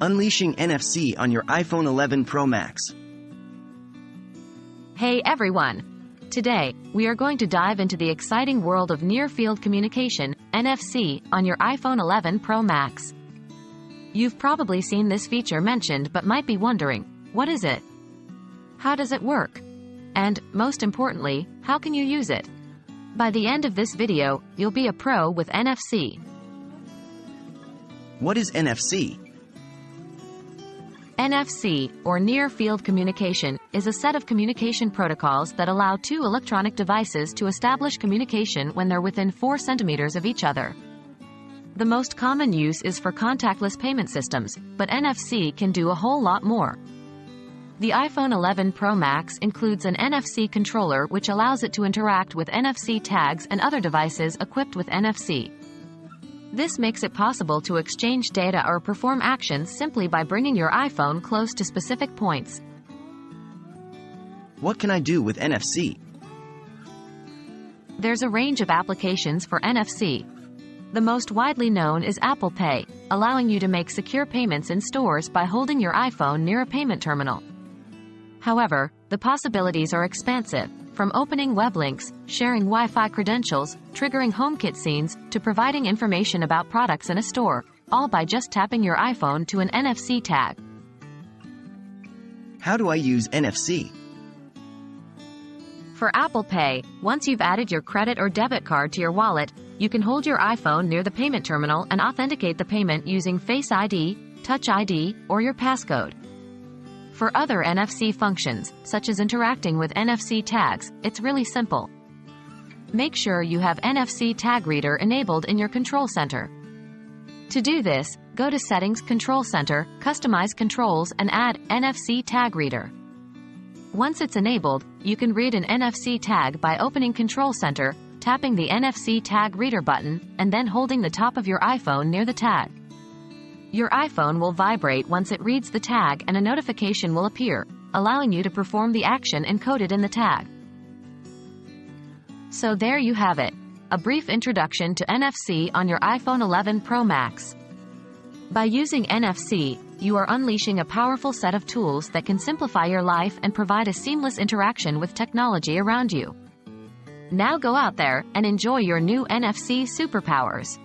Unleashing NFC on your iPhone 11 Pro Max. Hey everyone! Today, we are going to dive into the exciting world of near-field communication, NFC, on your iPhone 11 Pro Max. You've probably seen this feature mentioned but might be wondering, what is it? How does it work? And, most importantly, how can you use it? By the end of this video, you'll be a pro with NFC. What is NFC? NFC, or Near-Field Communication, is a set of communication protocols that allow two electronic devices to establish communication when they're within 4 centimeters of each other. The most common use is for contactless payment systems, but NFC can do a whole lot more. The iPhone 11 Pro Max includes an NFC controller which allows it to interact with NFC tags and other devices equipped with NFC. This makes it possible to exchange data or perform actions simply by bringing your iPhone close to specific points. What can I do with NFC? There's a range of applications for NFC. The most widely known is Apple Pay, allowing you to make secure payments in stores by holding your iPhone near a payment terminal. However, the possibilities are expansive, from opening web links, sharing Wi-Fi credentials, triggering HomeKit scenes, to providing information about products in a store, all by just tapping your iPhone to an NFC tag. How do I use NFC? For Apple Pay, once you've added your credit or debit card to your wallet, you can hold your iPhone near the payment terminal and authenticate the payment using Face ID, Touch ID, or your passcode. For other NFC functions, such as interacting with NFC tags, it's really simple. Make sure you have NFC Tag Reader enabled in your Control Center. To do this, go to Settings, Control Center, Customize Controls, and add NFC Tag Reader. Once it's enabled, you can read an NFC tag by opening Control Center, tapping the NFC Tag Reader button, and then holding the top of your iPhone near the tag. Your iPhone will vibrate once it reads the tag and a notification will appear, allowing you to perform the action encoded in the tag. So there you have it, a brief introduction to NFC on your iPhone 11 Pro Max. By using NFC, you are unleashing a powerful set of tools that can simplify your life and provide a seamless interaction with technology around you. Now go out there and enjoy your new NFC superpowers.